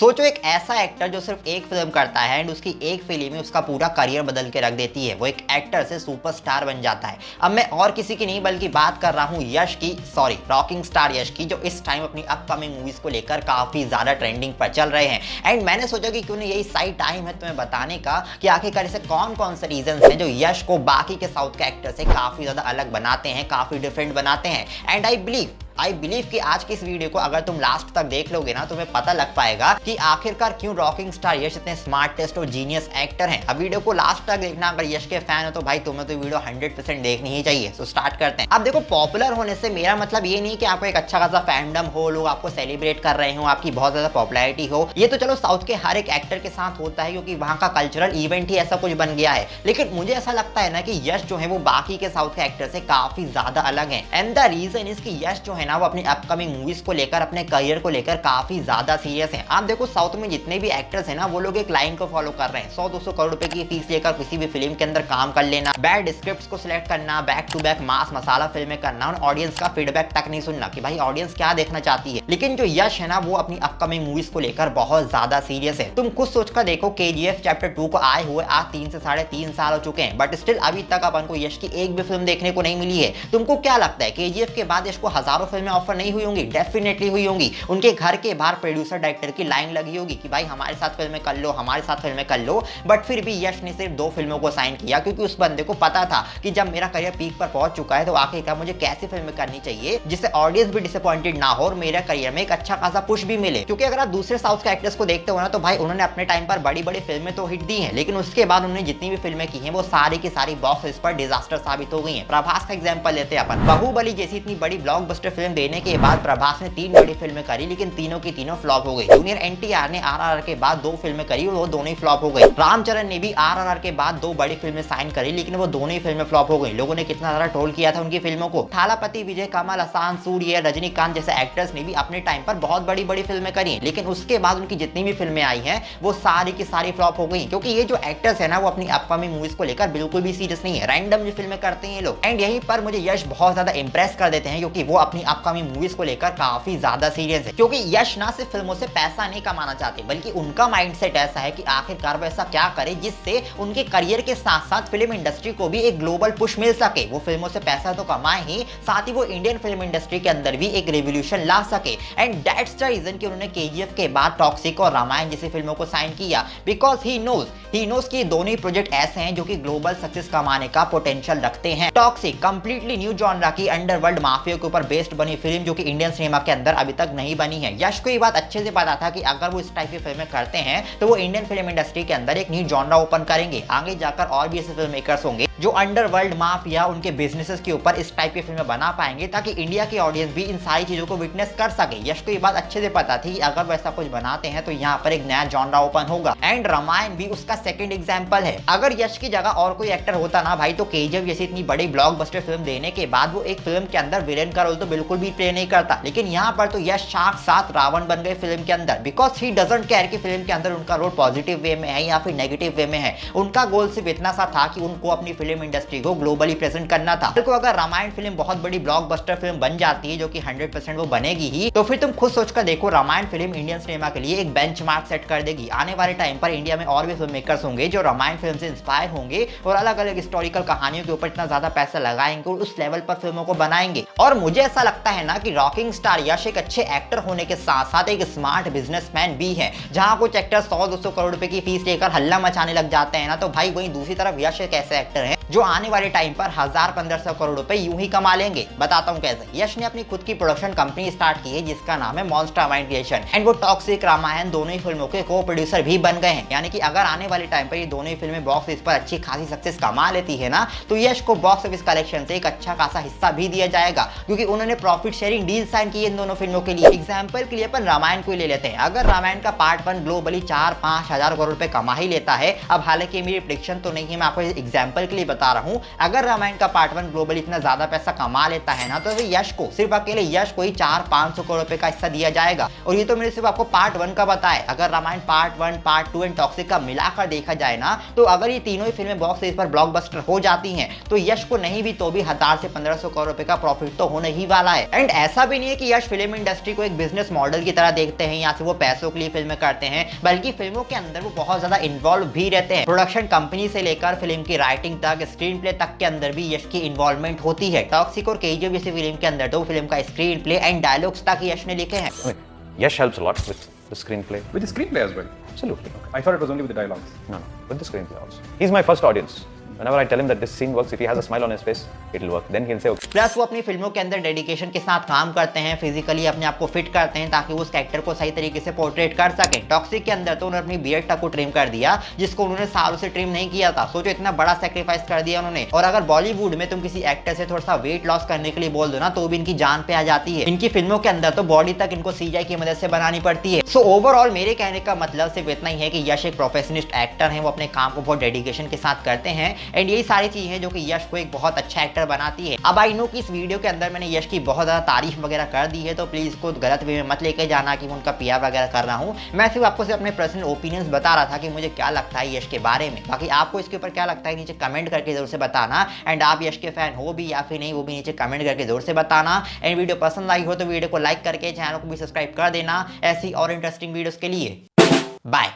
सोचो एक ऐसा एक्टर जो सिर्फ एक फिल्म करता है एंड उसकी एक फिल्म में उसका पूरा करियर बदल के रख देती है। वो एक एक्टर से सुपरस्टार बन जाता है। अब मैं और किसी की नहीं बल्कि बात कर रहा हूँ यश की, सॉरी रॉकिंग स्टार यश की, जो इस टाइम अपनी अपकमिंग मूवीज को लेकर काफी ज्यादा ट्रेंडिंग पर चल रहे हैं। एंड मैंने सोचा कि क्यों नहीं यही सही टाइम है तुम्हें बताने का कि आखिरकार ऐसे कौन कौन से रीजन हैं जो यश को बाकी के साउथ के एक्टर से काफी ज्यादा अलग बनाते हैं, काफी डिफरेंट बनाते हैं। एंड आई बिलीव कि आज की इस वीडियो को अगर तुम लास्ट तक देख लोगे ना, तुम्हें पता लग पाएगा कि आखिरकार क्यों रॉकिंग स्टार यश इतने स्मार्टेस्ट और जीनियस एक्टर हैं। अब वीडियो को लास्ट तक देखना। अगर यश के फैन हो तो भाई तुम्हें तो वीडियो 100% देखनी ही चाहिए। सो स्टार्ट करते हैं। अब देखो, पॉपुलर होने से मेरा मतलब ये नहीं कि आपको एक अच्छा खासा फैंडम हो, लोग आपको सेलिब्रेट कर रहे हो, आपकी बहुत ज्यादा पॉपुलैरिटी हो। ये तो चलो साउथ के हर एक एक्टर के साथ होता है क्योंकि वहां का कल्चरल इवेंट ही ऐसा कुछ बन गया है। लेकिन मुझे ऐसा लगता है ना कि यश जो है वो बाकी के साउथ के एक्टर से काफी ज्यादा अलग है। एंड द रीजन इज कि यश जो है ना वो अपनी अपकमिंग मूवीज को लेकर, अपने करियर को लेकर काफी ज्यादा सीरियस हैं। आप देखो साउथ में जितने भी एक्टर्स हैं ना, वो लोग एक लाइन को फॉलो कर रहे हैं। 100-200 करोड़ रुपए की फीस लेकर किसी भी फिल्म के अंदर काम कर लेना, बैड स्क्रिप्ट्स को सिलेक्ट करना, बैक टू बैक मास मसाला फिल्में करना और ऑडियंस का फीडबैक तक नहीं सुनना कि भाई ऑडियंस क्या देखना चाहती है। लेकिन जो यश है ना, वो अपनी अपकमिंग मूवीज को लेकर बहुत ज्यादा सीरियस है। तुम खुद सोचकर देखो, KGF चैप्टर 2 को आए हुए आज 3 से 3.5 साल हो चुके हैं, बट स्टिल अभी तक अपन को यश की एक भी फिल्म देखने को नहीं मिली है। तुमको क्या लगता है KGF के बाद यश को हजारों फिल्में ऑफर नहीं हुई होंगी? डेफिनेटली हुई होंगी। उनके घर के बाहर प्रोड्यूसर डायरेक्टर की लाइन लगी होगी कि भाई हमारे साथ फिल्में कर लो, हमारे साथ फिल्में कर लो। बट फिर भी यश ने सिर्फ 2 फिल्मों को साइन किया क्योंकि उस बंदे को पता था कि जब मेरा करियर पीक पर पहुंच चुका है तो आखिरकार मुझे कैसी फिल्में करनी चाहिए जिससे ऑडियंस भी डिसअपॉइंटेड ना हो और मेरे करियर में एक अच्छा खासा पुश भी मिले। क्योंकि अगर आप दूसरे साउथ के एक्टर्स को देखते हो ना, तो भाई उन्होंने अपने टाइम पर बड़ी बड़ी फिल्में तो हिट दी हैं, लेकिन उसके बाद उन्होंने जितनी भी फिल्में की हैं वो सारी की सारी बॉक्स ऑफिस पर डिजास्टर साबित हो गई हैं। प्रभास का एग्जांपल लेते हैं अपन। बाहुबली जैसी इतनी बड़ी ब्लॉकबस्टर फिल्म देने के बाद प्रभास ने 3 बड़ी फिल्में करी, लेकिन तीनों की तीनों फ्लॉप हो गई। जूनियर NTR ने RRR के बाद 2 फिल्में करी और वो दोनों ही फ्लॉप हो गई। रामचरण ने भी RRR के बाद 2 बड़ी फिल्में साइन करी, लेकिन वो दोनों ही फिल्में फ्लॉप हो गई। लोगों ने कितना ज्यादा ट्रोल किया था उनकी फिल्मों को। थालापति, विजय कमल, हसन, सूर्य, रजनीकांत जैसे एक्टर्स ने भी अपने टाइम पर बहुत बड़ी बड़ी फिल्में करी, लेकिन उसके बाद उनकी जितनी भी फिल्में आई हैं वो सारी की सारी फ्लॉप हो गई। क्योंकि ये जो एक्टर्स है ना, वो अपनी अपकमिंग मूवीज को लेकर बिल्कुल भी सीरियस नहीं है। रैंडम जो फिल्में करते हैं ये लोग। एंड यहीं पर मुझे यश बहुत ज्यादा इंप्रेस कर देते हैं क्योंकि वो अपनी अपकमिंग मूवीज को लेकर काफी ज्यादा सीरियस है। क्योंकि यश ना सिर्फ फिल्मों से पैसा नहीं कमाना चाहते, बल्कि उनका माइंडसेट ऐसा है कि आखिरकार वो ऐसा क्या करे जिससे उनके करियर के साथ साथ फिल्म इंडस्ट्री को भी एक ग्लोबल पुश मिल सके। वो फिल्मों से पैसा तो कमाए ही, साथ ही वो इंडियन फिल्म इंडस्ट्री के अंदर भी एक रेवोल्यूशन ला सके। एंड दैट्स द रीजन कि उन्होंने KGF के बाद टॉक्सिक और रामायण जैसी फिल्मों को साइन किया, बिकॉज ही नोज कि दोनों ही प्रोजेक्ट ऐसे हैं जो कि ग्लोबल सक्सेस कमाने का पोटेंशियल रखते हैं। टॉक्सिक कंप्लीटली न्यू जॉनरा की अंडरवर्ल्ड माफिया के ऊपर बेस्ड बनी फिल्म जो कि इंडियन सिनेमा के अंदर अभी तक नहीं बनी है। यश को ये बात अच्छे से पता था कि अगर वो इस टाइप की फिल्में करते हैं तो वो इंडियन फिल्म इंडस्ट्री के अंदर एक न्यू जॉनरा ओपन करेंगे। आगे जाकर और भी ऐसे फिल्म मेकर्स होंगे जो अंडरवर्ल्ड माफिया, उनके बिजनेसेस के ऊपर इस टाइप की फिल्में बना पाएंगे ताकि इंडिया की ऑडियंस भी इन सारी चीजों को विटनेस कर सके। यश को ये बात अच्छे से पता थी कि अगर वो ऐसा कुछ बनाते हैं तो यहाँ पर एक नया जॉनरा ओपन होगा। एंड रामायण भी उसका सेकंड एग्जांपल है। अगर यश की जगह और कोई एक्टर होता ना भाई, तो KGF जैसी इतनी बड़ी ब्लॉकबस्टर फिल्म देने के बाद वो एक फिल्म के अंदर विलेन का रोल तो बिल्कुल भी प्ले नहीं करता। लेकिन यहाँ पर तो यश साथ रावण बन गए फिल्म के अंदर, बिकॉज ही डजंट केयर कि फिल्म के अंदर उनका रोल पॉजिटिव वे में है या फिर नेगेटिव वे में है। उनका गोल सिर्फ इतना सा था कि उनको अपनी फिल्म इंडस्ट्री को ग्लोबली प्रेजेंट करना था। देखो, अगर रामायण फिल्म बहुत बड़ी ब्लॉकबस्टर फिल्म बन जाती है, जो कि 100% वो बनेगी ही, तो फिर तुम खुद सोचकर देखो, रामायण फिल्म इंडियन सिनेमा के लिए एक बेंचमार्क सेट कर देगी। आने वाले टाइम पर इंडिया में और भी फिल्म मेकर्स होंगे जो रामायण फिल्म से इंस्पायर होंगे और अलग अलग हिस्टोरिकल कहानियों के ऊपर इतना ज्यादा पैसा लगाएंगे और उस लेवल पर फिल्मों को बनाएंगे। और मुझे ऐसा लगता है ना कि रॉकिंग स्टार यश एक अच्छे एक्टर होने के साथ साथ एक स्मार्ट बिजनेसमैन भी है। जहां कुछ एक्टर 100-200 करोड़ रुपए की फीस लेकर हल्ला मचाने लग जाते हैं ना, तो भाई वहीं दूसरी तरफ यश एक ऐसे एक्टर है जो आने वाले टाइम पर 1000-1500 करोड़ रुपए यूं ही कमा लेंगे। बताता हूं कैसे। यश ने अपनी खुद की प्रोडक्शन कंपनी स्टार्ट की है जिसका नाम है मॉन्स्टर माइंड क्रिएशन। एंड वो टॉक्सिक, रामायण दोनों ही फिल्मों के को प्रोड्यूसर भी बन गए हैं। यानी कि अगर आने वाले टाइम पर ये दोनों ही फिल्में बॉक्स ऑफिस पर अच्छी खासी सक्सेस कमा लेती है ना, तो यश को बॉक्स ऑफिस कलेक्शन से एक अच्छा खासा हिस्सा भी दिया जाएगा, क्योंकि उन्होंने प्रॉफिट शेयरिंग डील साइन की है इन दोनों फिल्मों के लिए। एग्जाम्पल के लिए अपन रामायण को ले लेते हैं। अगर रामायण का पार्ट 1 ग्लोबली 4-5 हजार करोड़ रुपए कमा ही लेता है, अब हालांकि मेरी प्रेडिक्शन तो नहीं है, मैं आपको एग्जाम्पल के लिए बता बता रहा हूँ, अगर रामायण का पार्ट 1 ग्लोबली इतना ज्यादा पैसा कमा लेता है ना, तो यश को, सिर्फ अकेले यश को ही 400-500 करोड़ रुपए का हिस्सा दिया जाएगा। और ये तो मैंने सिर्फ आपको पार्ट 1 का बताया। अगर Ramayan part 1, part 2 and Toxic का मिलाकर देखा जाए ना, तो अगर ये तीनों ही फिल्में बॉक्स ऑफिस पर ब्लॉकबस्टर हो जाती हैं, तो यश को नहीं भी तो भी 1000 से 1500 करोड़ रुपए का प्रॉफिट तो होने ही वाला है। एंड ऐसा भी नहीं है कि यश फिल्म इंडस्ट्री को एक बिजनेस मॉडल की तरह देखते हैं या फिर वो पैसों के लिए फिल्में करते हैं, बल्कि फिल्मों के अंदर वो बहुत ज्यादा इन्वॉल्व भी रहते हैं। प्रोडक्शन कंपनी से लेकर फिल्म की राइटिंग तक, स्क्रीन प्ले तक के अंदर भी यश की इन्वॉल्वमेंट होती है। टॉक्सिक और केजीएफ जैसी फिल्म के अंदर तो फिल्म का स्क्रीन प्ले एंड डायलॉग्स तक यश ने लिखे हैं। Yash helps a lot with the screenplay. With the screenplay as well. Absolutely. I thought it was only with the dialogues. No, with the screenplay also. He's my first audience. Whenever I tell him that this scene works, if he has a smile on his face, it'll work. Then he'll say, okay. Plus वो अपनी फिल्मों के अंदर dedication के साथ काम करते हैं, फिजिकली अपने आप को फिट करते हैं ताकि वो उस कैरेक्टर को सही तरीके से पोर्ट्रेट कर सके। टॉक्सिक के अंदर तो उन्होंने अपनी बियर्ड तक को ट्रिम कर दिया, जिसको उन्होंने सालों से ट्रिम नहीं किया था। सोचो इतना बड़ा सेक्रीफाइस कर दिया उन्होंने। और अगर बॉलीवुड में तुम किसी एक्टर से थोड़ा सा वेट लॉस करने के लिए बोल दो ना, तो भी इनकी जान पे आ जाती है। इनकी फिल्मों के अंदर तो बॉडी तक इनको सीजीआई की मदद से बनानी पड़ती है। सो ओवरऑल मेरे कहने का मतलब सिर्फ इतना ही है कि यश एक प्रोफेशनिस्ट एक्टर है, वो अपने काम को बहुत डेडिकेशन के साथ करते हैं। एंड यही सारी चीजें हैं जो कि यश को एक बहुत अच्छा एक्टर बनाती है। अब आई नो कि इस वीडियो के अंदर मैंने यश की बहुत ज्यादा तारीफ वगैरह कर दी है, तो प्लीज इसको गलत वे में मत लेके जाना कि मैं उनका पीआर वगैरह कर रहा हूँ। मैं सिर्फ आपको सिर्फ अपने पर्सनल ओपिनियंस बता रहा था कि मुझे क्या लगता है यश के बारे में। बाकी आपको इसके ऊपर क्या लगता है नीचे कमेंट करके जरूर से बताना। एंड आप यश के फैन हो भी या फिर नहीं, वो भी नीचे कमेंट करके जरूर से बताना। एंड वीडियो पसंद आई हो तो वीडियो को लाइक करके चैनल को भी सब्सक्राइब कर देना ऐसी और इंटरेस्टिंग वीडियोस के लिए। बाय।